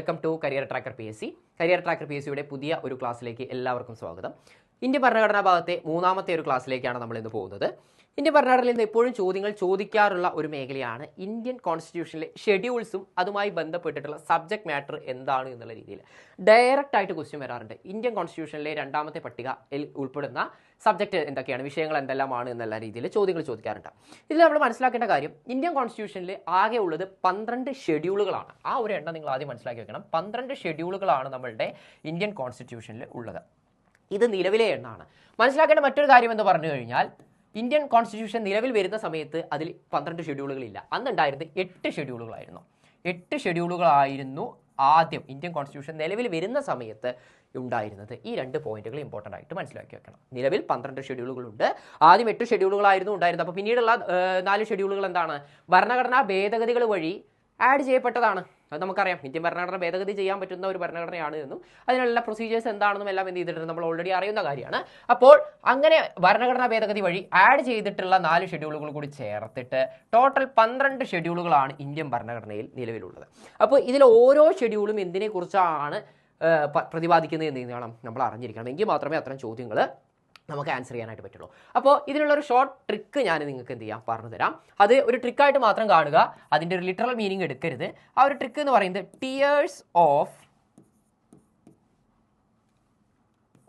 Welcome to career tracker PSC. Career tracker PSCയുടെ പുതിയ ഒരു ക്ലാസ്സിലേക്ക് എല്ലാവർക്കും സ്വാഗതം. ഇന്ത്യൻ ഭരണഘടനാ ഭാഗത്തെ മൂന്നാമത്തെ ഒരു ക്ലാസ്സിലേക്കാണ് നമ്മൾ ഇന്ന് പോകുന്നത്. ഇന്ത്യൻ ഭരണഘടനയിൽ നിന്ന് എപ്പോഴും ചോദ്യങ്ങൾ ചോദിക്കാറുള്ള ഒരു മേഖലയാണ് ഇന്ത്യൻ കോൺസ്റ്റിറ്റ്യൂഷനിലെ ഷെഡ്യൂൾസും അതുമായി ബന്ധപ്പെട്ടിട്ടുള്ള സബ്ജക്ട് മാറ്റർ എന്താണ് എന്നുള്ള രീതിയിൽ ഡയറക്റ്റ് ആയിട്ട് ക്വസ്റ്റ്യൻ വരാറുണ്ട്. ഇന്ത്യൻ കോൺസ്റ്റിറ്റ്യൂഷനിലെ രണ്ടാമത്തെ പട്ടികയിൽ ഉൾപ്പെടുന്ന സബ്ജക്റ്റ് എന്തൊക്കെയാണ്, വിഷയങ്ങൾ എന്തെല്ലാമാണ് എന്നുള്ള രീതിയിൽ ചോദ്യങ്ങൾ ചോദിക്കാറുണ്ട്. ഇതിൽ നമ്മൾ മനസ്സിലാക്കേണ്ട കാര്യം, ഇന്ത്യൻ കോൺസ്റ്റിറ്റ്യൂഷനിൽ ആകെ ഉള്ളത് 12 ഷെഡ്യൂളുകളാണ്. ആ ഒരു എണ്ണം നിങ്ങൾ ആദ്യം മനസ്സിലാക്കി വെക്കണം. 12 ഷെഡ്യൂളുകളാണ് നമ്മളുടെ ഇന്ത്യൻ കോൺസ്റ്റിറ്റ്യൂഷനിൽ ഉള്ളത്. ഇത് നിലവിലെ എണ്ണമാണ്. മനസ്സിലാക്കേണ്ട മറ്റൊരു കാര്യം എന്ന് പറഞ്ഞു കഴിഞ്ഞാൽ, ഇന്ത്യൻ കോൺസ്റ്റിറ്റ്യൂഷൻ നിലവിൽ വരുന്ന സമയത്ത് അതിൽ 12 ഷെഡ്യൂളുകളില്ല. അന്നുണ്ടായിരുന്നത് 8 ഷെഡ്യൂളുകളായിരുന്നു. 8 ഷെഡ്യൂളുകളായിരുന്നു ആദ്യം ഇന്ത്യൻ കോൺസ്റ്റിറ്റ്യൂഷൻ നിലവിൽ വരുന്ന സമയത്ത് ഉണ്ടായിരുന്നത്. ഈ 2 പോയിന്റുകൾ ഇമ്പോർട്ടൻ്റ് ആയിട്ട് മനസ്സിലാക്കി വെക്കണം. നിലവിൽ 12 ഷെഡ്യൂളുകളുണ്ട്. ആദ്യം 8 ഷെഡ്യൂളുകളായിരുന്നു ഉണ്ടായിരുന്നത്. അപ്പോൾ പിന്നീടുള്ള 4 ഷെഡ്യൂളുകൾ എന്താണ്? ഭരണഘടനാ ഭേദഗതികൾ വഴി ആഡ് ചെയ്യപ്പെട്ടതാണ്. അത് നമുക്കറിയാം. ഇന്ത്യൻ ഭരണഘടന ഭേദഗതി ചെയ്യാൻ പറ്റുന്ന ഒരു ഭരണഘടനയാണ് എന്നും അതിനുള്ള പ്രൊസീജിയേഴ്സ് എന്താണെന്നും എല്ലാം എന്ത് ചെയ്തിട്ടുണ്ട് നമ്മൾ ഓൾറെഡി അറിയുന്ന കാര്യമാണ്. അപ്പോൾ അങ്ങനെ ഭരണഘടനാ ഭേദഗതി വഴി ആഡ് ചെയ്തിട്ടുള്ള 4 ഷെഡ്യൂളുകൾ കൂടി ചേർത്തിട്ട് ടോട്ടൽ 12 ഷെഡ്യൂളുകളാണ് ഇന്ത്യൻ ഭരണഘടനയിൽ നിലവിലുള്ളത്. അപ്പോൾ ഇതിൽ ഓരോ ഷെഡ്യൂളും എന്തിനെക്കുറിച്ചാണ് പ്രതിപാദിക്കുന്നത് എന്ന് വേണം നമ്മൾ അറിഞ്ഞിരിക്കണം. എങ്കിൽ മാത്രമേ അത്തരം ചോദ്യങ്ങൾ നമുക്ക് ആൻസർ ചെയ്യാനായിട്ട് പറ്റുള്ളൂ. അപ്പോൾ ഇതിനുള്ളൊരു ഷോർട്ട് ട്രിക്ക് ഞാൻ നിങ്ങൾക്ക് എന്ത് ചെയ്യാം പറഞ്ഞു തരാം. അത് ഒരു ട്രിക്കായിട്ട് മാത്രം കാണുക, അതിൻ്റെ ഒരു ലിറ്ററൽ മീനിങ് എടുക്കരുത്. ആ ഒരു ട്രിക്ക് എന്ന് പറയുന്നത് tears of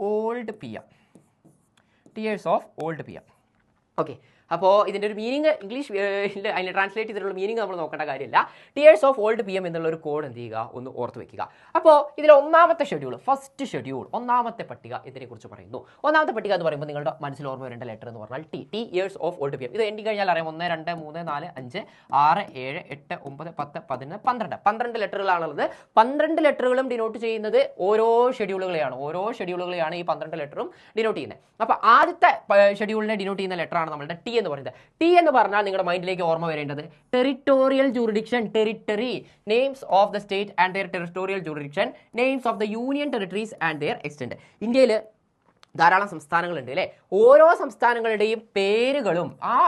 old PM. Tears of old PM. Okay, അപ്പോൾ ഇതിൻ്റെ ഒരു മീനിങ് ഇംഗ്ലീഷ് അതിനെ ട്രാൻസ്ലേറ്റ് ചെയ്തിട്ടുള്ള മീനിങ് നമ്മൾ നോക്കേണ്ട കാര്യമില്ല. ടിയേഴ്സ് ഓഫ് ഓൾഡ് PM എന്നുള്ള ഒരു കോഡ് എന്ത് ചെയ്യുക, ഒന്ന് ഓർത്ത് വെക്കുക. അപ്പോൾ ഇതിൽ ഒന്നാമത്തെ ഷെഡ്യൂൾ, ഫസ്റ്റ് ഷെഡ്യൂൾ, ഒന്നാമത്തെ പട്ടിക ഇതിനെക്കുറിച്ച് പറയുന്നു. ഒന്നാമത്തെ പട്ടിക എന്ന് പറയുമ്പോൾ നിങ്ങളുടെ മനസ്സിൽ ഓർമ്മ വരേണ്ട ലെറ്റർ എന്ന് പറഞ്ഞാൽ T years of old PM. ഇത് എണ്ണി കഴിഞ്ഞാൽ അറിയാം. 1 2 3 4 5 6 7 8 9 10 11 12 ലെറ്ററുകളാണുള്ളത്. 12 ലെറ്ററുകളും ഡിനോട്ട് ചെയ്യുന്നത് ഓരോ ഷെഡ്യൂളുകളെയാണ്. ഓരോ ഷെഡ്യൂളുകളെയാണ് ഈ 12 ലെറ്ററും ഡിനോട്ട് ചെയ്യുന്നത്. അപ്പോൾ ആദ്യത്തെ ഷെഡ്യൂളിനെ ഡിനോട്ട് ചെയ്യുന്ന ലെറ്ററാണ് നമ്മുടെ ടി എന്ന് പറയുന്നത്. ടി എന്ന് പറഞ്ഞാൽ നിങ്ങളുടെ മൈൻഡിലേക്ക് ഓർമ്മ വരേണ്ടത് territorial jurisdiction, territory, names of the state and their territorial jurisdiction, names of the union territories and their extend. ഇന്ത്യയിൽ ധാരാളം സംസ്ഥാനങ്ങളുണ്ട് അല്ലേ? ഓരോ സംസ്ഥാനങ്ങളുടെയും പേരുകളും ആ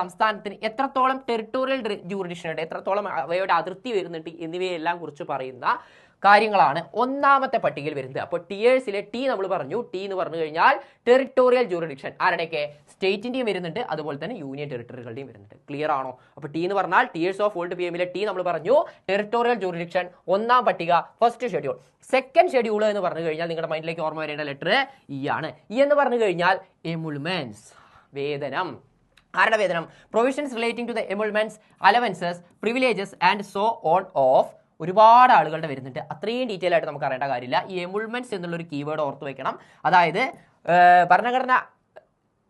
സംസ്ഥാനത്തിന് എത്രത്തോളം ടെറിട്ടോറിയൽ ജൂറിഡിക്ഷൻ ഉണ്ട്, എത്രത്തോളം അവയുടെ അതിർത്തി വരുന്നുണ്ട് എന്നിവയെല്ലാം കുറിച്ച് പറയുന്ന കാര്യങ്ങളാണ് ഒന്നാമത്തെ പട്ടികയിൽ വരുന്നത്. അപ്പോൾ ടിയേഴ്സിലെ ടി നമ്മൾ പറഞ്ഞു. ടി എന്ന് പറഞ്ഞു കഴിഞ്ഞാൽ ടെറിട്ടോറിയൽ ജൂറിഡിക്ഷൻ, ആരുടെയൊക്കെ? സ്റ്റേറ്റിന്റെയും വരുന്നുണ്ട്, അതുപോലെ തന്നെ യൂണിയൻ ടെറിട്ടറികളുടെയും വരുന്നുണ്ട്. ക്ലിയർ ആണോ? അപ്പോൾ ടി എന്ന് പറഞ്ഞാൽ ടിയേഴ്സ് ഓഫ് ഓൾഡ് PMലെ ടി നമ്മൾ പറഞ്ഞു. ടെറിട്ടോറിയൽ ജൂറിഡിക്ഷൻ, ഒന്നാം പട്ടിക, ഫസ്റ്റ് ഷെഡ്യൂൾ. സെക്കൻഡ് ഷെഡ്യൂൾ എന്ന് പറഞ്ഞു കഴിഞ്ഞാൽ നിങ്ങളുടെ മൈൻഡിലേക്ക് ഓർമ്മ വരേണ്ട ലെറ്റർ ഇ ആണ്. ഇ എന്ന് പറഞ്ഞു കഴിഞ്ഞാൽ എമുൾമെന്റ്സ്, വേതനം. ആരുടെ വേതനം? Provisions relating to the emoluments, allowances, privileges and so on of. ഒരുപാട് ആളുകളുടെ വരുന്നുണ്ട്. അത്രയും ഡീറ്റെയിൽ ആയിട്ട് നമുക്ക് അറിയേണ്ട കാര്യമില്ല. ഈ എമുൾമെന്റ്സ് എന്നുള്ളൊരു കീവേഡ് ഓർത്ത് വെക്കണം. അതായത് ഭരണഘടന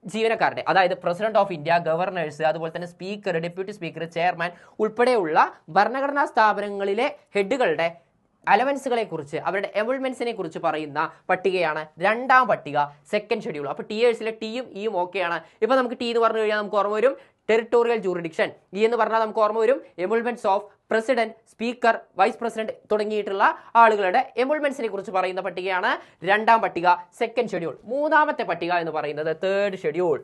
ജീവനക്കാരുടെ, അതായത് പ്രസിഡന്റ് ഓഫ് ഇന്ത്യ, ഗവർണേഴ്സ്, അതുപോലെ തന്നെ സ്പീക്കർ, ഡെപ്യൂട്ടി സ്പീക്കർ, ചെയർമാൻ ഉൾപ്പെടെയുള്ള ഭരണഘടനാ സ്ഥാപനങ്ങളിലെ ഹെഡുകളുടെ അലവൻസുകളെ കുറിച്ച്, അവരുടെ എമുൾമെന്റ്സിനെ കുറിച്ച് പറയുന്ന പട്ടികയാണ് രണ്ടാം പട്ടിക, സെക്കൻഡ് ഷെഡ്യൂൾ. അപ്പോൾ ടിയേഴ്സിലെ ടിയും ഇയും ഓക്കെയാണ്. ഇപ്പൊ നമുക്ക് ടി എന്ന് പറഞ്ഞു കഴിഞ്ഞാൽ നമുക്ക് ഓർമ്മ വരും ടെറിട്ടോറിയൽ ജൂറിഡിക്ഷൻ. ഇ എന്ന് പറഞ്ഞാൽ നമുക്ക് ഓർമ്മ വരും emoluments of president, speaker, vice president തുടങ്ങിയിട്ടുള്ള ആളുകളുടെ എമുൾമെന്റ്സിനെ കുറിച്ച് പറയുന്ന പട്ടികയാണ് രണ്ടാം പട്ടിക, സെക്കൻഡ് ഷെഡ്യൂൾ. മൂന്നാമത്തെ പട്ടിക എന്ന് പറയുന്നത് തേർഡ് ഷെഡ്യൂൾ.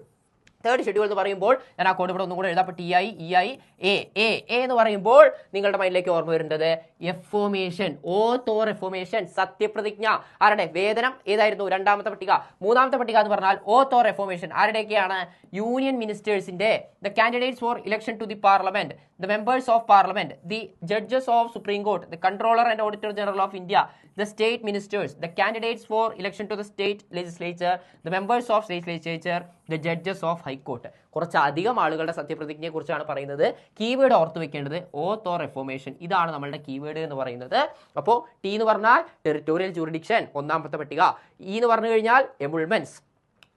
തേർഡ് ഷെഡ്യൂൾ എന്ന് പറയുമ്പോൾ ഞാൻ ആ കോഡ് ഇവിടെ ഒന്നും കൂടെ എഴുതാം. അപ്പോൾ TI EI എ എന്ന് പറയുമ്പോൾ നിങ്ങളുടെ മൈൻഡിലേക്ക് ഓർമ്മ വരുന്നത് എഫോമേഷൻ, ഓത്ത് ഓർ എഫോമേഷൻ, സത്യപ്രതിജ്ഞ. ആരുടെ? വേതനം. ഏതായിരുന്നു? രണ്ടാമത്തെ പട്ടിക. മൂന്നാമത്തെ പട്ടിക എന്ന് പറഞ്ഞാൽ ഓത്ത് ഓർ എഫോമേഷൻ, ആരുടെയൊക്കെയാണ്? യൂണിയൻ മിനിസ്റ്റേഴ്സിന്റെ, the candidates for election to the parliament, the members of parliament, the judges of supreme court, the controller and auditor general of India, the state ministers, the candidates for election to the state legislature, the members of state legislature, the judges of high court. കുറച്ച് അധികം ആളുകളുടെ സത്യപ്രതിജ്ഞയെ കുറിച്ചാണ് പറയുന്നത്. Keyword ഓർത്ത് വെക്കേണ്ടത് ഓത്ത് or affirmation. ഇതാണ് നമ്മളുടെ keyword എന്ന് പറയുന്നത്. അപ്പോൾ ടി എന്ന് പറഞ്ഞാൽ ടെറിട്ടോറിയൽ ജൂറിഡിക്ഷൻ, ഒന്നാമത്തെ പട്ടിക. ഇ എന്ന് പറഞ്ഞു കഴിഞ്ഞാൽ എമുൾമെന്റ്സ്,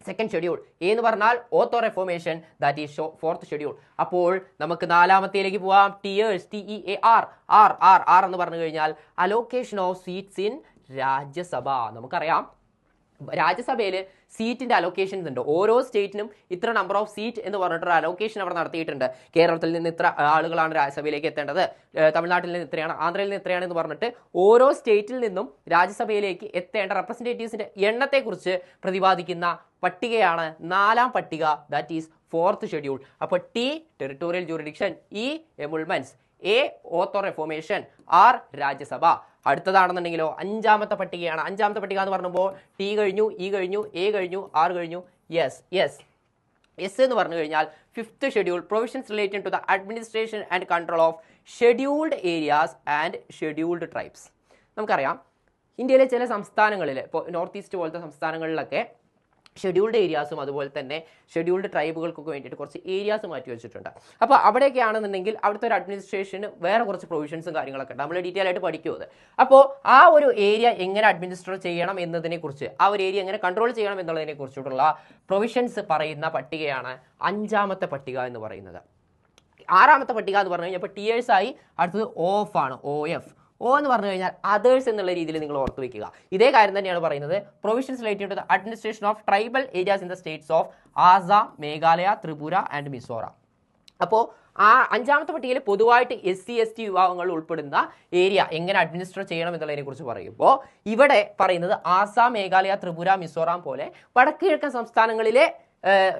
സെക്കൻഡ് ഷെഡ്യൂൾ. എ എന്ന് പറഞ്ഞാൽ oath or affirmation, that is fourth schedule. അപ്പോൾ നമുക്ക് നാലാമത്തേലേക്ക് പോവാം. ടിയേഴ്സ്, TEAR, ആർ എന്ന് പറഞ്ഞു കഴിഞ്ഞാൽ allocation of seats in Rajya Sabha. നമുക്കറിയാം രാജ്യസഭയിൽ സീറ്റിന്റെ അലോക്കേഷൻസ് ഉണ്ട്. ഓരോ സ്റ്റേറ്റിനും ഇത്ര നമ്പർ ഓഫ് സീറ്റ് എന്ന് പറഞ്ഞിട്ടൊരു അലോക്കേഷൻ അവിടെ നടത്തിയിട്ടുണ്ട്. കേരളത്തിൽ നിന്ന് ഇത്ര ആളുകളാണ് രാജ്യസഭയിലേക്ക് എത്തേണ്ടത്, തമിഴ്നാട്ടിൽ നിന്ന് ഇത്രയാണ്, ആന്ധ്രയിൽ നിന്ന് ഇത്രയാണ് എന്ന് പറഞ്ഞിട്ട് ഓരോ സ്റ്റേറ്റിൽ നിന്നും രാജ്യസഭയിലേക്ക് എത്തേണ്ട റെപ്രസെന്റേറ്റീവ്സിന്റെ എണ്ണത്തെക്കുറിച്ച് പ്രതിപാദിക്കുന്ന പട്ടികയാണ് നാലാം പട്ടിക, ദാറ്റ് ഈസ് ഫോർത്ത് ഷെഡ്യൂൾ. അപ്പോൾ T territorial jurisdiction, E എമുൾമെന്റ്സ്, A oath or affirmation, R Rajya Sabha. അടുത്തതാണെന്നുണ്ടെങ്കിലോ അഞ്ചാമത്തെ പട്ടികയാണ്. അഞ്ചാമത്തെ പട്ടിക എന്ന് പറയുമ്പോൾ ടി കഴിഞ്ഞു, ഇ കഴിഞ്ഞു, എ കഴിഞ്ഞു, ആർ കഴിഞ്ഞു, എസ് എന്ന് പറഞ്ഞു കഴിഞ്ഞാൽ fifth schedule provisions related to the administration and control of scheduled areas and scheduled tribes. നമുക്കറിയാം ഇന്ത്യയിലെ ചില സംസ്ഥാനങ്ങളിൽ, ഇപ്പോൾ നോർത്ത് ഈസ്റ്റ് പോലത്തെ സംസ്ഥാനങ്ങളിലൊക്കെ ഷെഡ്യൂൾഡ് ഏരിയാസും അതുപോലെ തന്നെ ഷെഡ്യൂൾഡ് ട്രൈബുകൾക്കൊക്കെ വേണ്ടിയിട്ട് കുറച്ച് ഏരിയാസ് മാറ്റി വെച്ചിട്ടുണ്ട്. അപ്പോൾ അവിടെയൊക്കെയാണെന്നുണ്ടെങ്കിൽ അവിടുത്തെ ഒരു അഡ്മിനിസ്ട്രേഷന് വേറെ കുറച്ച് പ്രൊവിഷൻസും കാര്യങ്ങളൊക്കെ ഉണ്ട്. നമ്മൾ ഡീറ്റെയിൽ ആയിട്ട് പഠിക്കും അത്. അപ്പോൾ ആ ഒരു ഏരിയ എങ്ങനെ അഡ്മിനിസ്റ്റർ ചെയ്യണം എന്നതിനെക്കുറിച്ച്, ആ ഒരു ഏരിയ എങ്ങനെ കൺട്രോൾ ചെയ്യണം എന്നുള്ളതിനെ കുറിച്ചിട്ടുള്ള പ്രൊവിഷൻസ് പറയുന്ന പട്ടികയാണ് അഞ്ചാമത്തെ പട്ടിക എന്ന് പറയുന്നത്. ആറാമത്തെ പട്ടിക എന്ന് പറഞ്ഞു കഴിഞ്ഞാൽ ഇപ്പോൾ ടിയേഴ്സ് ആയി, അടുത്തത് ഓഫ് ആണ്, OF. O എന്ന് പറഞ്ഞു കഴിഞ്ഞാൽ അതേഴ്സ് എന്നുള്ള രീതിയിൽ നിങ്ങൾ ഓർത്ത് വയ്ക്കുക. ഇതേ കാര്യം തന്നെയാണ് പറയുന്നത്. Provisions related to the administration of tribal areas in the states of Assam, Meghalaya, Tripura and Mizoram. അപ്പോൾ ആ അഞ്ചാമത്തെ പട്ടികയിൽ പൊതുവായിട്ട് SC/ST വിഭാഗങ്ങൾ ഉൾപ്പെടുന്ന ഏരിയ എങ്ങനെ അഡ്മിനിസ്റ്റർ ചെയ്യണം എന്നുള്ളതിനെ കുറിച്ച് പറയുമ്പോൾ ഇവിടെ പറയുന്നത് ആസാം, മേഘാലയ, ത്രിപുര, മിസോറാം പോലെ വടക്ക് കിഴക്കൻ സംസ്ഥാനങ്ങളിലെ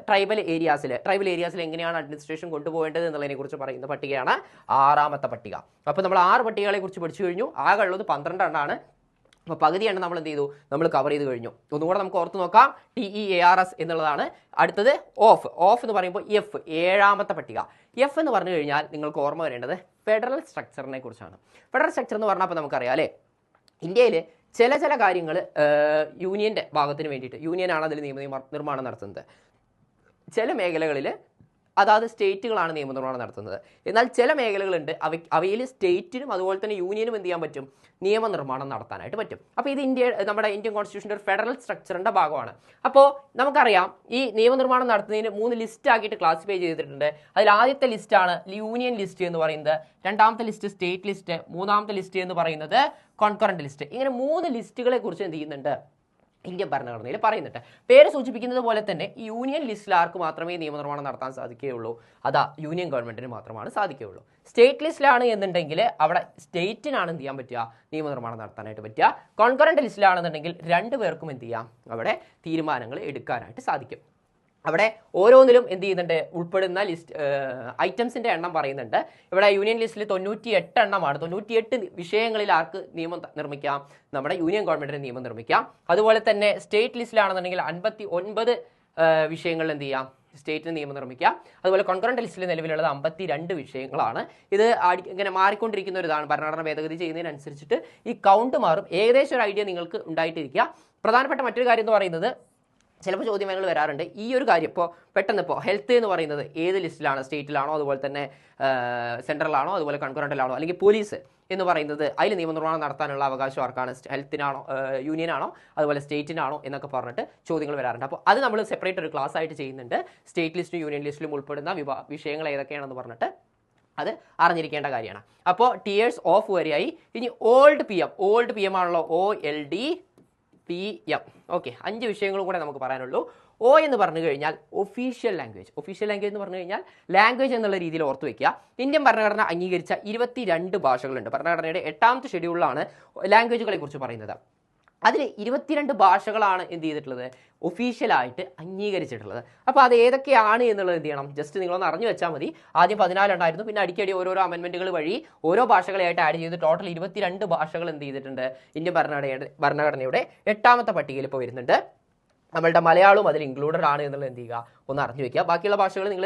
ട്രൈബൽ ഏരിയാസിൽ എങ്ങനെയാണ് അഡ്മിനിസ്ട്രേഷൻ കൊണ്ടുപോകേണ്ടത് എന്നുള്ളതിനെ കുറിച്ച് പറയുന്ന പട്ടികയാണ് ആറാമത്തെ പട്ടിക. അപ്പോൾ നമ്മൾ 6 പട്ടികകളെ കുറിച്ച് പഠിച്ചു കഴിഞ്ഞു. ആകെ ഉള്ളത് 12 എണ്ണമാണ്. അപ്പോൾ പകുതി എണ്ണം നമ്മൾ എന്ത് ചെയ്തു, നമ്മൾ കവർ ചെയ്ത് കഴിഞ്ഞു. ഒന്നുകൂടെ നമുക്ക് ഓർത്ത് നോക്കാം. TEARS എന്നുള്ളതാണ്. അടുത്തത് ഓഫ് എന്ന് പറയുമ്പോൾ എഫ്, ഏഴാമത്തെ പട്ടിക. എഫ് എന്ന് പറഞ്ഞു കഴിഞ്ഞാൽ നിങ്ങൾക്ക് ഓർമ്മ വരേണ്ടത് ഫെഡറൽ സ്ട്രക്ചറിനെ കുറിച്ചാണ്. ഫെഡറൽ സ്ട്രക്ചർ എന്ന് പറഞ്ഞാൽ അപ്പോൾ നമുക്കറിയാം അല്ലേ, ഇന്ത്യയിൽ ചില കാര്യങ്ങൾ യൂണിയൻ്റെ ഭാഗത്തിന് വേണ്ടിയിട്ട്, യൂണിയനാണ് അതിൽ നിയമനിർമ്മാണം നടത്തുന്നത്. ചില മേഖലകളിൽ അതാത് സ്റ്റേറ്റുകളാണ് നിയമനിർമ്മാണം നടത്തുന്നത്. എന്നാൽ ചില മേഖലകളുണ്ട് അവയിൽ സ്റ്റേറ്റിനും അതുപോലെ തന്നെ യൂണിയനും എന്ത് ചെയ്യാൻ പറ്റും, നിയമനിർമ്മാണം നടത്താനായിട്ട് പറ്റും. അപ്പോൾ ഇത് നമ്മുടെ ഇന്ത്യൻ കോൺസ്റ്റിറ്റ്യൂഷൻ്റെ ഒരു ഫെഡറൽ സ്ട്രക്ചറിൻ്റെ ഭാഗമാണ്. അപ്പോൾ നമുക്കറിയാം ഈ നിയമനിർമ്മാണം നടത്തുന്നതിന് 3 ലിസ്റ്റ് ആക്കിയിട്ട് ക്ലാസിഫൈ ചെയ്തിട്ടുണ്ട്. അതിൽ ആദ്യത്തെ ലിസ്റ്റാണ് യൂണിയൻ ലിസ്റ്റ് എന്ന് പറയുന്നത്, രണ്ടാമത്തെ ലിസ്റ്റ് സ്റ്റേറ്റ് ലിസ്റ്റ്, മൂന്നാമത്തെ ലിസ്റ്റ് എന്ന് പറയുന്നത് കോൺകറന്റ് ലിസ്റ്റ്. ഇങ്ങനെ 3 ലിസ്റ്റുകളെ കുറിച്ച് എന്ത് ചെയ്യുന്നുണ്ട്, ഇന്ത്യൻ ഭരണഘടനയിൽ പറയുന്നുണ്ട്. പേര് സൂചിപ്പിക്കുന്നത് പോലെ തന്നെ ഈ യൂണിയൻ ലിസ്റ്റിൽ ആർക്ക് മാത്രമേ നിയമനിർമ്മാണം നടത്താൻ സാധിക്കുകയുള്ളൂ, അതാ യൂണിയൻ ഗവൺമെന്റിന് മാത്രമാണ് സാധിക്കുകയുള്ളൂ. സ്റ്റേറ്റ് ലിസ്റ്റിലാണ് എന്നുണ്ടെങ്കിൽ അവിടെ സ്റ്റേറ്റിനാണ് എന്ത് ചെയ്യാൻ പറ്റുക, നിയമനിർമ്മാണം നടത്താനായിട്ട് പറ്റുക. കോൺകറന്റ് ലിസ്റ്റിലാണെന്നുണ്ടെങ്കിൽ 2 പേർക്കും എന്ത് ചെയ്യാം, അവിടെ തീരുമാനങ്ങൾ എടുക്കാനായിട്ട് സാധിക്കും. അവിടെ ഓരോന്നിലും എന്ത് ചെയ്യുന്നുണ്ട്, ഉൾപ്പെടുന്ന ലിസ്റ്റ് ഐറ്റംസിൻ്റെ എണ്ണം പറയുന്നുണ്ട്. ഇവിടെ യൂണിയൻ ലിസ്റ്റിൽ 98 എണ്ണമാണ്. 98 വിഷയങ്ങളിൽ ആർക്ക് നിയമം നിർമ്മിക്കാം, നമ്മുടെ യൂണിയൻ ഗവൺമെന്റിന് നിയമം നിർമ്മിക്കാം. അതുപോലെ തന്നെ സ്റ്റേറ്റ് ലിസ്റ്റിലാണെന്നുണ്ടെങ്കിൽ 59 വിഷയങ്ങളിൽ എന്ത് ചെയ്യാം, സ്റ്റേറ്റിന് നിയമം നിർമ്മിക്കാം. അതുപോലെ കോൺകറന്റ് ലിസ്റ്റിൽ നിലവിലുള്ളത് 52 വിഷയങ്ങളാണ്. ഇത് ഇങ്ങനെ മാറിക്കൊണ്ടിരിക്കുന്ന ഒരു ഇതാണ്. ഭരണഘടന ഭേദഗതി ചെയ്യുന്നതിനനുസരിച്ചിട്ട് ഈ കൗണ്ട് മാറും. ഏകദേശം ഒരു ഐഡിയ നിങ്ങൾക്ക് ഉണ്ടായിട്ടിരിക്കുക. പ്രധാനപ്പെട്ട മറ്റൊരു കാര്യം എന്ന് പറയുന്നത്, ചിലപ്പോൾ ചോദ്യങ്ങൾ വരാറുണ്ട് ഈ ഒരു കാര്യം. ഇപ്പോൾ പെട്ടെന്ന് ഇപ്പോൾ ഹെൽത്ത് എന്ന് പറയുന്നത് ഏത് ലിസ്റ്റിലാണ്, സ്റ്റേറ്റിലാണോ അതുപോലെ തന്നെ സെൻട്രലാണോ അതുപോലെ കൺകറന്റിലാണോ, അല്ലെങ്കിൽ പോലീസ് എന്ന് പറയുന്നത് അതിൽ നിയമനിർമ്മാണം നടത്താനുള്ള അവകാശം ആർക്കാണ്, ഹെൽത്തിനാണോ, യൂണിയനാണോ അതുപോലെ സ്റ്റേറ്റിനാണോ എന്നൊക്കെ പറഞ്ഞിട്ട് ചോദ്യങ്ങൾ വരാറുണ്ട്. അപ്പോൾ അത് നമ്മൾ സെപ്പറേറ്റ് ഒരു ക്ലാസ് ആയിട്ട് ചെയ്യുന്നുണ്ട്. സ്റ്റേറ്റ് ലിസ്റ്റും യൂണിയൻ ലിസ്റ്റിലും ഉൾപ്പെടുന്ന വിഷയങ്ങൾ ഏതൊക്കെയാണെന്ന് പറഞ്ഞിട്ട് അത് അറിഞ്ഞിരിക്കേണ്ട കാര്യമാണ്. അപ്പോൾ ടിയേഴ്സ് ഓഫ് വരെയായി. ഇനി ഓൾഡ് പി എം ആണല്ലോ, OLD PM. ഓക്കെ, 5 വിഷയങ്ങളും കൂടെ നമുക്ക് പറയാനുള്ളൂ. O എന്ന് പറഞ്ഞു കഴിഞ്ഞാൽ ഒഫീഷ്യൽ ലാംഗ്വേജ് എന്ന് പറഞ്ഞു കഴിഞ്ഞാൽ ലാംഗ്വേജ് എന്നുള്ള രീതിയിൽ ഓർത്ത് വയ്ക്കുക. ഇന്ത്യൻ ഭരണഘടന അംഗീകരിച്ച 22 ഭാഷകളുണ്ട്. ഭരണഘടനയുടെ 8ാമത്തെ ഷെഡ്യൂളിലാണ് ലാംഗ്വേജുകളെ കുറിച്ച് പറയുന്നത്. അതിൽ 22 ഭാഷകളാണ് എന്ത് ചെയ്തിട്ടുള്ളത്, ഒഫീഷ്യലായിട്ട് അംഗീകരിച്ചിട്ടുള്ളത്. അപ്പോൾ അത് ഏതൊക്കെയാണ് എന്നുള്ളത് എന്ത് ചെയ്യണം, ജസ്റ്റ് നിങ്ങളൊന്ന് അറിഞ്ഞു വെച്ചാൽ മതി. ആദ്യം 14 ഉണ്ടായിരുന്നു, പിന്നെ അടിക്കടി ഓരോരോ അമെൻമെൻറ്റുകൾ വഴി ഓരോ ഭാഷകളായിട്ട് ആഡ് ചെയ്ത് ടോട്ടൽ 22 ഭാഷകൾ എന്ത് ചെയ്തിട്ടുണ്ട്, ഇന്ത്യൻ ഭരണഘടനയുടെ 8ാമത്തെ പട്ടികയിൽ ഇപ്പോൾ വരുന്നുണ്ട്. നമ്മളുടെ മലയാളവും അതിൽ ഇൻക്ലൂഡഡ് ആണ് എന്നുള്ളത് എന്ത് ചെയ്യുക, ഒന്ന് അറിഞ്ഞു വെക്കുക. ബാക്കിയുള്ള ഭാഷകൾ നിങ്ങൾ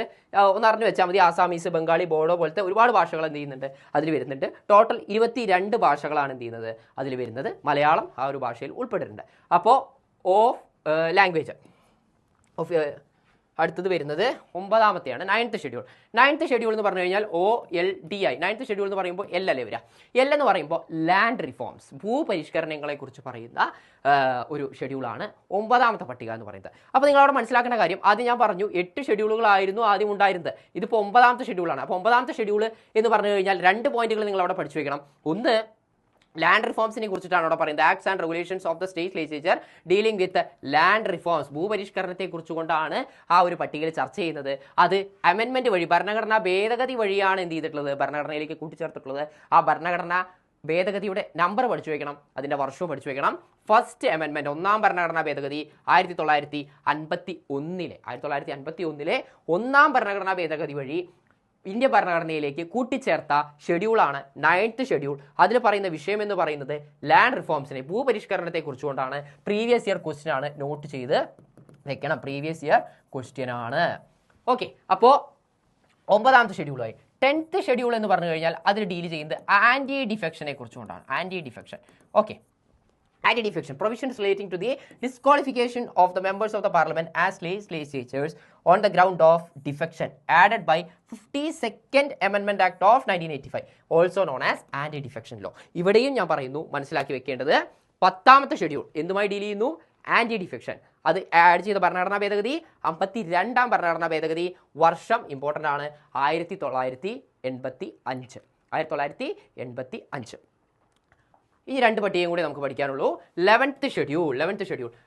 ഒന്ന് അറിഞ്ഞു വെച്ചാൽ മതി. ആസാമീസ്, ബംഗാളി, ബോഡോ പോലത്തെ ഒരുപാട് ഭാഷകൾ എന്ത് ചെയ്യുന്നുണ്ട്, അതിൽ വരുന്നുണ്ട്. ടോട്ടൽ 22 ഭാഷകളാണ് എന്ത് ചെയ്യുന്നത്, അതിൽ വരുന്നത്. മലയാളം ആ ഒരു ഭാഷയിൽ ഉൾപ്പെട്ടിട്ടുണ്ട്. അപ്പോൾ ഓഫ് ലാംഗ്വേജ് അടുത്തത് വരുന്നത് 9ാമത്തെയാണ്, 9th ഷെഡ്യൂൾ. 9th ഷെഡ്യൂൾ എന്ന് പറഞ്ഞു കഴിഞ്ഞാൽ OLDI. 9th ഷെഡ്യൂൾ എന്ന് പറയുമ്പോൾ L അല്ലേ വരിക. L എന്ന് പറയുമ്പോൾ ലാൻഡ് റിഫോംസ്, ഭൂപരിഷ്കരണങ്ങളെ കുറിച്ച് പറയുന്ന ഒരു ഷെഡ്യൂളാണ് 9ാമത്തെ പട്ടിക എന്ന് പറയുന്നത്. അപ്പോൾ നിങ്ങൾ അവിടെ മനസ്സിലാക്കേണ്ട കാര്യം, ആദ്യം ഞാൻ പറഞ്ഞു 8 ഷെഡ്യൂളുകളായിരുന്നു ആദ്യം ഉണ്ടായിരുന്നത്. ഇതിപ്പോൾ 9ാമത്തെ ഷെഡ്യൂളാണ്. അപ്പോൾ 9ാമത്തെ ഷെഡ്യൂൾ എന്ന് പറഞ്ഞു കഴിഞ്ഞാൽ 2 പോയിന്റുകൾ നിങ്ങൾ അവിടെ പഠിച്ചു വെക്കണം. ഒന്ന്, ലാൻഡ് റിഫോംസിനെ കുറിച്ചിട്ടാണ് അവിടെ പറയുന്നത്. Acts and regulations of the state legislature dealing with land reforms, ഭൂപരിഷ്കരണത്തെ കുറിച്ചുകൊണ്ടാണ് ആ ഒരു പട്ടികയിൽ ചർച്ച ചെയ്യുന്നത്. അത് അമെൻമെന്റ് വഴി, ഭരണഘടനാ ഭേദഗതി വഴിയാണ് എന്ത് ചെയ്തിട്ടുള്ളത്, ഭരണഘടനയിലേക്ക് കൂട്ടിച്ചേർത്തിട്ടുള്ളത്. ആ ഭരണഘടന ഭേദഗതിയുടെ നമ്പർ പഠിച്ചു വയ്ക്കണം, അതിൻ്റെ വർഷവും പഠിച്ചു വയ്ക്കണം. ഫസ്റ്റ് അമെൻമെന്റ്, 1ാം ഭരണഘടനാ ഭേദഗതി 1951 1951 1ാം ഭരണഘടനാ ഭേദഗതി വഴി ഇന്ത്യൻ ഭരണഘടനയിലേക്ക് കൂട്ടിച്ചേർത്ത ഷെഡ്യൂളാണ് 9th ഷെഡ്യൂൾ. അതിൽ പറയുന്ന വിഷയം എന്ന് പറയുന്നത് ലാൻഡ് റിഫോംസിനെ, ഭൂപരിഷ്കരണത്തെ കുറിച്ചുകൊണ്ടാണ്. പ്രീവിയസ് ഇയർ ക്വസ്റ്റ്യൻ ആണ്, നോട്ട് ചെയ്ത് വെക്കണം. പ്രീവിയസ് ഇയർ ക്വസ്റ്റ്യൻ ആണ്. ഓക്കെ, അപ്പോൾ 9th ഷെഡ്യൂളായി. 10th ഷെഡ്യൂൾ എന്ന് പറഞ്ഞു കഴിഞ്ഞാൽ അതിൽ ഡീൽ ചെയ്യുന്നത് ആന്റി ഡിഫെക്ഷനെ കുറിച്ചുകൊണ്ടാണ്. Anti defection. Okay, anti defection provisions relating to the disqualification of the members of the parliament as legislatures on the ground of defection added by 52nd amendment act of 1985, also known as anti defection law. ഇവിടെയും ഞാൻ പറയുന്നു, മനസ്സിലാക്കി വെക്കേണ്ടത് 10th schedule എന്തുമായി deal ചെയ്യുന്നു? Anti defection. അത് add ചെയ്ത ഭരണഘടനാ ഭേദഗതി 52ാം ഭരണഘടനാ ഭേദഗതി. വർഷം ഇമ്പോർട്ടൻ്റ് ആണ്, 1985. 1985. ഈ രണ്ട് പട്ടികയും കൂടി നമുക്ക് പഠിക്കാനുള്ളൂ. 11th schedule.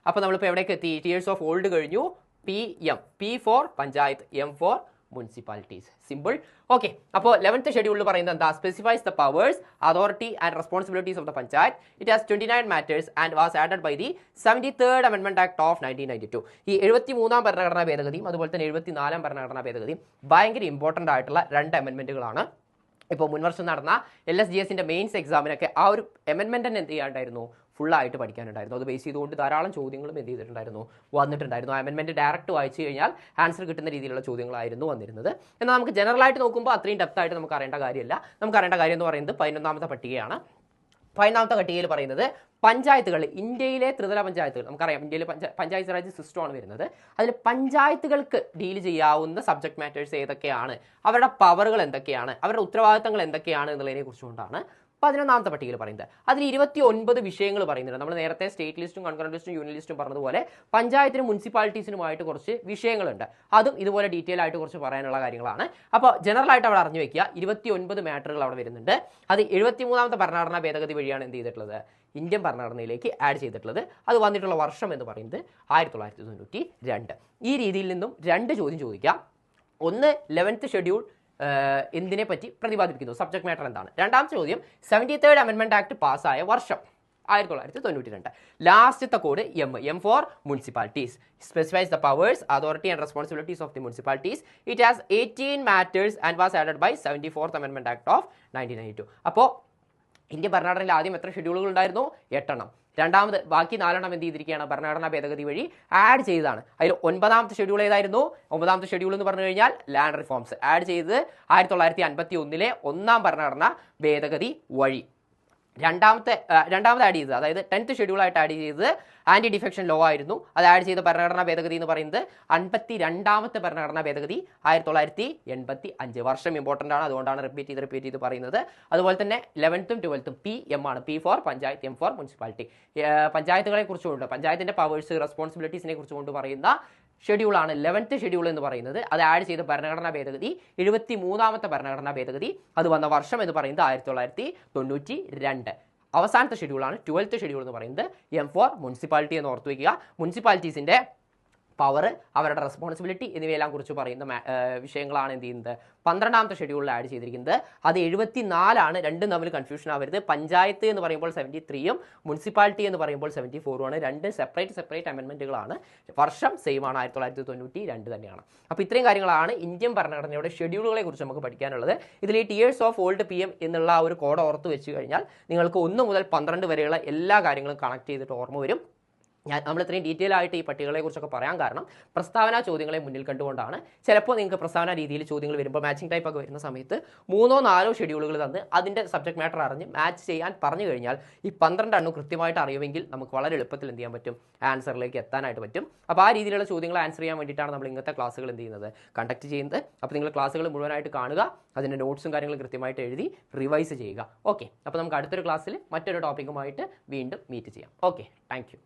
അപ്പോൾ നമ്മളിപ്പോൾ എവിടേക്ക് എത്തി? ടിയേഴ്സ് ഓഫ് ഓൾഡ് കഴിഞ്ഞു. PM, P for panchayat, M for municipalities. Simple. Okay, അപ്പോൾ 11th ഷെഡ്യൂളിൽ പറയുന്നത് എന്താ? Specifies the powers, authority and responsibilities of the panchayat. It has 29 matters and was added by the 73rd അമെൻമെന്റ് ആക്ട് ഓഫ് 1992. ഈ 73ാം ഭരണഘടനാ ഭേദഗതിയും അതുപോലെ തന്നെ 74ാം ഭരണഘടനാ ഭേദഗതിയും ഭയങ്കര ഇമ്പോർട്ടൻ്റ് ആയിട്ടുള്ള രണ്ട് അമെൻമെന്റുകളാണ്. ഇപ്പോൾ മുൻവർഷം നടന്ന LSGSന്റെ മെയിൻസ് എക്സാമിനൊക്കെ ആ ഒരു അമെൻമെന്റ് തന്നെ എന്ത് ചെയ്യാണ്ടായിരുന്നു? ഫുള്ളായിട്ട് പഠിക്കാനുണ്ടായിരുന്നു. അത് ബേസ് ചെയ്തുകൊണ്ട് ധാരാളം ചോദ്യങ്ങളും എന്ത് ചെയ്തിട്ടുണ്ടായിരുന്നു? വന്നിട്ടുണ്ടായിരുന്നു. അമെൻമെന്റ് ഡയറക്റ്റ് വായിച്ചു കഴിഞ്ഞാൽ ആൻസർ കിട്ടുന്ന രീതിയിലുള്ള ചോദ്യങ്ങളായിരുന്നു വന്നിരുന്നത്. എന്നാൽ നമുക്ക് ജനറൽ ആയിട്ട് നോക്കുമ്പോൾ അത്രയും ഡെപ്ത് ആയിട്ട് നമുക്ക് അറിയേണ്ട കാര്യമില്ല. നമുക്ക് അറിയേണ്ട കാര്യം എന്ന് പറയുന്നത് 11ാമത്തെ പട്ടികയാണ്. 11ാമത്തെ പട്ടികയിൽ പറയുന്നത് പഞ്ചായത്തുകൾ, ഇന്ത്യയിലെ ത്രിതല പഞ്ചായത്തുകൾ, നമുക്കറിയാം ഇന്ത്യയിൽ പഞ്ചായത്ത് രാജ് സിസ്റ്റമാണ് വരുന്നത്. അതിൽ പഞ്ചായത്തുകൾക്ക് ഡീൽ ചെയ്യാവുന്ന സബ്ജക്ട് മാറ്റേഴ്സ് ഏതൊക്കെയാണ്, അവരുടെ പവറുകൾ എന്തൊക്കെയാണ്, അവരുടെ ഉത്തരവാദിത്തങ്ങൾ എന്തൊക്കെയാണ് എന്നുള്ളതിനെ കുറിച്ചുകൊണ്ടാണ് 11ാമത്തെ പട്ടികയിൽ പറയുന്നത്. അതിൽ 29 വിഷയങ്ങൾ പറയുന്നുണ്ട്. നമ്മൾ നേരത്തെ സ്റ്റേറ്റ് ലിസ്റ്റും കൺകറന്റ് ലിസ്റ്റും യൂണിയൻ ലിസ്റ്റും പറഞ്ഞതുപോലെ പഞ്ചായത്തിനും മുനിസിപ്പാലിറ്റീസിനുമായിട്ട് കുറച്ച് വിഷയങ്ങളുണ്ട്. അതും ഇതുപോലെ ഡീറ്റെയിൽ ആയിട്ട് കുറച്ച് പറയാനുള്ള കാര്യങ്ങളാണ്. അപ്പോൾ ജനറൽ ആയിട്ട് അവിടെ അറിഞ്ഞു വെക്കുക, 29 മാറ്ററുകൾ അവിടെ വരുന്നുണ്ട്. അത് 73ാമത്തെ ഭരണഘടനാ ഭേദഗതി വഴിയാണ് എന്ത് ചെയ്തിട്ടുള്ളത്? ഇന്ത്യൻ ഭരണഘടനയിലേക്ക് ആഡ് ചെയ്തിട്ടുള്ളത്. അത് വന്നിട്ടുള്ള വർഷം എന്ന് പറയുന്നത് 1992. ഈ രീതിയിൽ നിന്നും രണ്ട് ചോദ്യം ചോദിക്കാം. ഒന്ന് 11th ഷെഡ്യൂൾ എന്തിനെ പറ്റി പ്രതിപാദിപ്പിക്കുന്നു, സബ്ജക്ട് മാറ്റർ എന്താണ്. രണ്ടാമത്തെ ചോദ്യം 73rd അമെൻമെന്റ് ആക്ട് പാസ്സായ വർഷം 1992. ലാസ്റ്റത്തെ code M for municipalities. Specifies the powers, authority and responsibilities of the municipalities. It has 18 matters and was added by 74th അമെൻമെന്റ് ആക്ട് ഓഫ് 1992. അപ്പോൾ ഇന്ത്യൻ ഭരണഘടനയിൽ ആദ്യം എത്ര ഷെഡ്യൂളുകൾ ഉണ്ടായിരുന്നു? 8 എണ്ണം. രണ്ടാമത് ബാക്കി 4 എണ്ണം എന്ത് ചെയ്തിരിക്കുകയാണ്? ഭരണഘടനാ ഭേദഗതി വഴി ആഡ് ചെയ്തതാണ്. അതിൽ 9ാമത്തെ ഷെഡ്യൂൾ ഏതായിരുന്നു? 9ാമത്തെ ഷെഡ്യൂൾ എന്ന് പറഞ്ഞു കഴിഞ്ഞാൽ ലാൻഡ് റിഫോംസ് ആഡ് ചെയ്തത് 1951 1ാം ഭരണഘടനാ ഭേദഗതി വഴി. രണ്ടാമത് ആഡ് ചെയ്തത്, അതായത് 10th ഷെഡ്യൂളായിട്ട് ആഡ് ചെയ്തത് ആന്റി ഡിഫെക്ഷൻ ലോ ആയിരുന്നു. അത് ആഡ് ചെയ്ത ഭരണഘടനാ ഭേദഗതി എന്ന് പറയുന്നത് 52ാമത്തെ ഭരണഘടനാ ഭേദഗതി 1985. വർഷം ഇമ്പോർട്ടൻ്റ് ആണ്, അതുകൊണ്ടാണ് റിപ്പീറ്റ് ചെയ്ത് പറയുന്നത്. അതുപോലെ തന്നെ 11th 12th PM ആണ്. P for panchayat, M for municipality. പഞ്ചായത്തുകളെ കുറിച്ചുകൊണ്ട്, പഞ്ചായത്തിന്റെ പവേഴ്സ് റെസ്പോൺസിബിലിറ്റീസിനെ കുറിച്ചുകൊണ്ട് പറയുന്ന ഷെഡ്യൂളാണ് 11th ഷെഡ്യൂൾ എന്ന് പറയുന്നത്. അത് ആഡ് ചെയ്ത ഭരണഘടനാ ഭേദഗതി 73ാമത്തെ ഭരണഘടനാ ഭേദഗതി. അത് വന്ന വർഷം എന്ന് പറയുന്നത് 1992. അവസാനത്തെ ഷെഡ്യൂളാണ് 12th ഷെഡ്യൂൾ എന്ന് പറയുന്നത്. M ഫോർ മുനിസിപ്പാലിറ്റി എന്ന് ഓർത്ത് വയ്ക്കുക. മുനിസിപ്പാലിറ്റീസിന്റെ പവർ, അവരുടെ റെസ്പോൺസിബിലിറ്റി എന്നിവയെല്ലാം കുറിച്ച് പറയുന്ന വിഷയങ്ങളാണ് എന്ത് ചെയ്യുന്നത്? 12ാമത്തെ ഷെഡ്യൂളിൽ ആഡ് ചെയ്തിരിക്കുന്നത്. അത് 74 രണ്ടും തമ്മിൽ കൺഫ്യൂഷൻ ആവരുത്. പഞ്ചായത്ത് എന്ന് പറയുമ്പോൾ 73ഉം മുനിസിപ്പാലിറ്റി എന്ന് പറയുമ്പോൾ 74ഉമാണ്. രണ്ട് സെപ്പറേറ്റ് അമെൻമെന്റുകളാണ്. വർഷം സെയിം ആണ്, 1992 തന്നെയാണ്. അപ്പോൾ ഇത്രയും കാര്യങ്ങളാണ് ഇന്ത്യൻ ഭരണഘടനയുടെ ഷെഡ്യൂളുകളെ കുറിച്ച് നമുക്ക് പഠിക്കാനുള്ളത്. ഇതിൽ ഈ ടിയേഴ്സ് ഓഫ് ഓൾഡ് PM എന്നുള്ള ഒരു കോഡ് ഓർത്ത് വെച്ച് കഴിഞ്ഞാൽ നിങ്ങൾക്ക് 1 മുതൽ 12 വരെയുള്ള എല്ലാ കാര്യങ്ങളും കണക്ട് ചെയ്തിട്ട് ഓർമ്മ വരും. നമ്മൾ ഇത്രയും ഡീറ്റെയിൽ ആയിട്ട് ഈ പട്ടികകളെ കുറിച്ചൊക്കെ പറയാൻ കാരണം പ്രസ്താവന ചോദ്യങ്ങളെ മുന്നിൽ കണ്ടുകൊണ്ടാണ്. ചിലപ്പോൾ നിങ്ങൾക്ക് പ്രസ്താവന രീതിയിൽ ചോദ്യങ്ങൾ വരുമ്പോൾ മാച്ചിങ് ടൈപ്പ് ഒക്കെ വരുന്ന സമയത്ത് 3 or 4 ഷെഡ്യൂളുകൾ തന്ന് അതിൻ്റെ സബ്ജക്ട് മാറ്റർ അറിഞ്ഞ് മാച്ച് ചെയ്യാൻ പറഞ്ഞു കഴിഞ്ഞാൽ ഈ 12 എണ്ണം കൃത്യമായിട്ട് അറിയുമെങ്കിൽ നമുക്ക് വളരെ എളുപ്പത്തിൽ എന്ത് ചെയ്യാൻ പറ്റും? ആൻസറിലേക്ക് എത്താനായിട്ട് പറ്റും. അപ്പോൾ ആ രീതിയിലുള്ള ചോദ്യങ്ങൾ ആൻസർ ചെയ്യാൻ വേണ്ടിയിട്ടാണ് നമ്മൾ ഇങ്ങനത്തെ ക്ലാസ്സുകൾ എന്ത് ചെയ്യുന്നത്? കണ്ടക്ട് ചെയ്യുന്നത്. അപ്പോൾ നിങ്ങൾ ക്ലാസ്സുകൾ മുഴുവനായിട്ട് കാണുക, അതിൻ്റെ നോട്ട്സും കാര്യങ്ങളും കൃത്യമായിട്ട് എഴുതി റിവൈസ് ചെയ്യുക. ഓക്കെ, അപ്പോൾ നമുക്ക് അടുത്തൊരു ക്ലാസ്സിൽ മറ്റൊരു ടോപ്പിക്കുമായിട്ട് വീണ്ടും മീറ്റ് ചെയ്യാം. Okay, thank you.